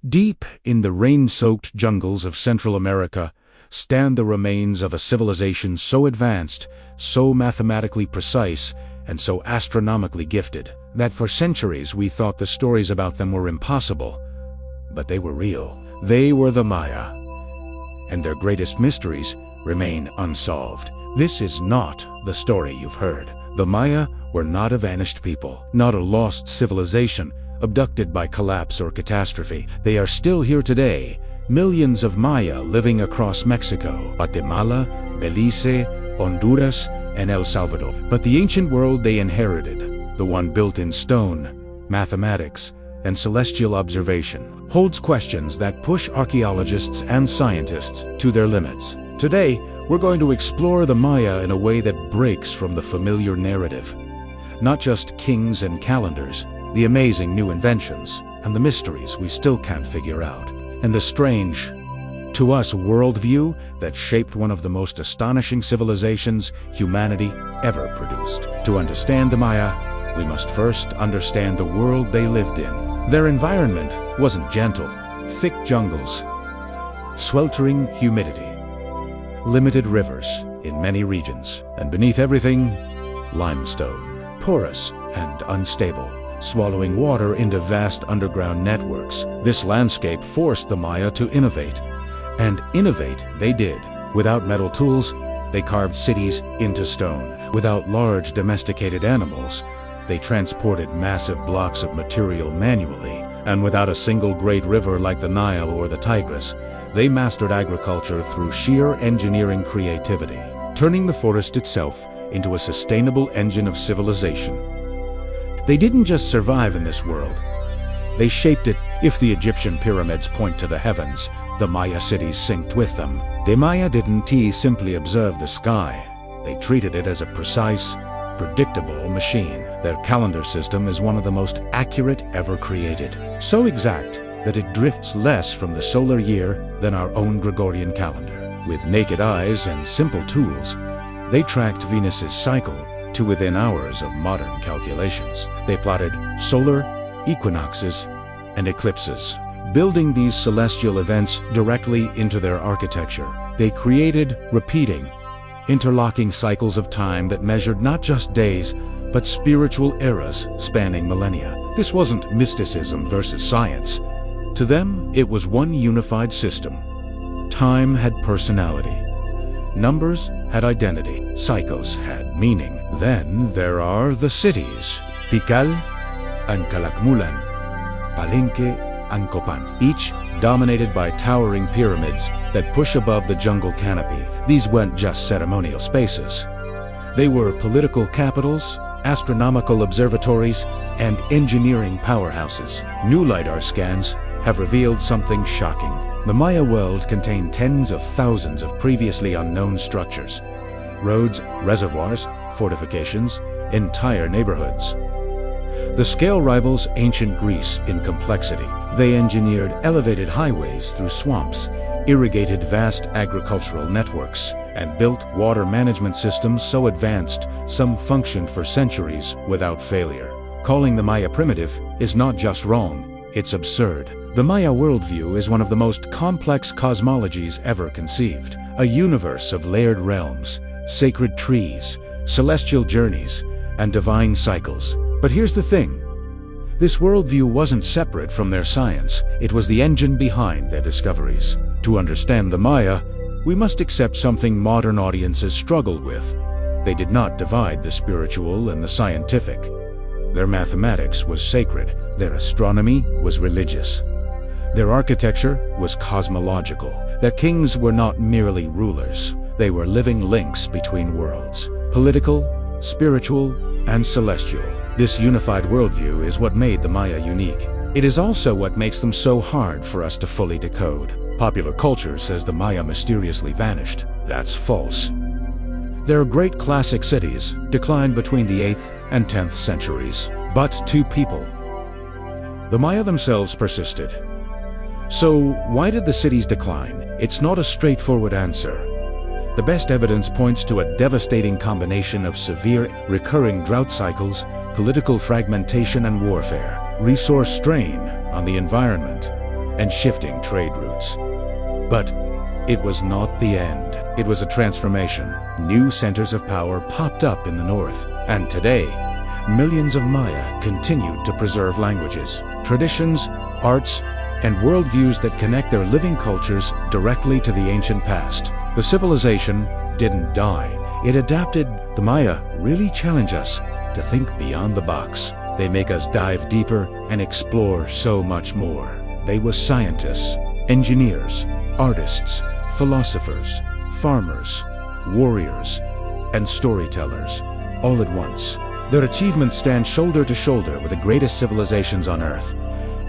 Deep in the rain-soaked jungles of Central America stand the remains of a civilization so advanced, so mathematically precise, and so astronomically gifted, that for centuries we thought the stories about them were impossible. But they were real. They were the Maya. And their greatest mysteries remain unsolved. This is not the story you've heard. The Maya were not a vanished people, not a lost civilization, abducted by collapse or catastrophe. They are still here today, millions of Maya living across Mexico, Guatemala, Belize, Honduras, and El Salvador. But the ancient world they inherited, the one built in stone, mathematics, and celestial observation, holds questions that push archaeologists and scientists to their limits. Today, we're going to explore the Maya in a way that breaks from the familiar narrative. Not just kings and calendars, the amazing new inventions, and the mysteries we still can't figure out, and the strange, to us, worldview that shaped one of the most astonishing civilizations humanity ever produced. To understand the Maya, we must first understand the world they lived in. Their environment wasn't gentle. Thick jungles, sweltering humidity, limited rivers in many regions, and beneath everything, limestone, porous and unstable, swallowing water into vast underground networks. This landscape forced the Maya to innovate. And innovate they did. Without metal tools, they carved cities into stone. Without large domesticated animals, they transported massive blocks of material manually. And without a single great river like the Nile or the Tigris, they mastered agriculture through sheer engineering creativity, turning the forest itself into a sustainable engine of civilization. They didn't just survive in this world. They shaped it. If the Egyptian pyramids point to the heavens, the Maya cities synced with them. The Maya didn't simply observe the sky. They treated it as a precise, predictable machine. Their calendar system is one of the most accurate ever created. So exact that it drifts less from the solar year than our own Gregorian calendar. With naked eyes and simple tools, they tracked Venus's cycle to within hours of modern calculations. They plotted solar equinoxes and eclipses, building these celestial events directly into their architecture. They created repeating, interlocking cycles of time that measured not just days, but spiritual eras spanning millennia. This wasn't mysticism versus science. To them, it was one unified system. Time had personality. Numbers had identity. Cycles had meaning. Then there are the cities. Tikal and Calakmulan, Palenque and Copan, each dominated by towering pyramids that push above the jungle canopy. These weren't just ceremonial spaces. They were political capitals, astronomical observatories, and engineering powerhouses. New lidar scans have revealed something shocking. The Maya world contained tens of thousands of previously unknown structures. Roads, reservoirs, fortifications, entire neighborhoods. The scale rivals ancient Greece in complexity. They engineered elevated highways through swamps, irrigated vast agricultural networks, and built water management systems so advanced some functioned for centuries without failure. Calling the Maya primitive is not just wrong, it's absurd. The Maya worldview is one of the most complex cosmologies ever conceived. A universe of layered realms, sacred trees, celestial journeys, and divine cycles. But here's the thing. This worldview wasn't separate from their science. It was the engine behind their discoveries. To understand the Maya, we must accept something modern audiences struggle with. They did not divide the spiritual and the scientific. Their mathematics was sacred. Their astronomy was religious. Their architecture was cosmological. Their kings were not merely rulers. They were living links between worlds, political, spiritual, and celestial. This unified worldview is what made the Maya unique. It is also what makes them so hard for us to fully decode. Popular culture says the Maya mysteriously vanished. That's false. Their great classic cities declined between the 8th and 10th centuries. But to people, the Maya themselves persisted. So why did the cities decline? It's not a straightforward answer. The best evidence points to a devastating combination of severe, recurring drought cycles, political fragmentation and warfare, resource strain on the environment, and shifting trade routes. But it was not the end. It was a transformation. New centers of power popped up in the north, and today, millions of Maya continued to preserve languages, traditions, arts, and worldviews that connect their living cultures directly to the ancient past. The civilization didn't die. It adapted. The Maya really challenge us to think beyond the box. They make us dive deeper and explore so much more. They were scientists, engineers, artists, philosophers, farmers, warriors, and storytellers, all at once. Their achievements stand shoulder to shoulder with the greatest civilizations on Earth,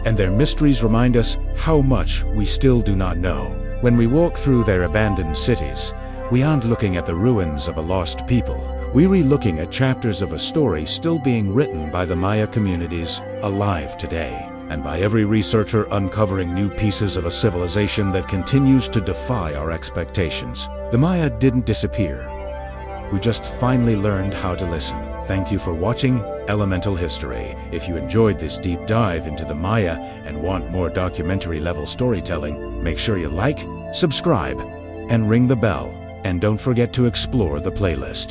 and their mysteries remind us how much we still do not know. When we walk through their abandoned cities, we aren't looking at the ruins of a lost people. We're re-looking at chapters of a story still being written by the Maya communities alive today, and by every researcher uncovering new pieces of a civilization that continues to defy our expectations. The Maya didn't disappear. We just finally learned how to listen. Thank you for watching Elemental History. If you enjoyed this deep dive into the Maya and want more documentary-level storytelling, make sure you like, subscribe, and ring the bell. And don't forget to explore the playlist.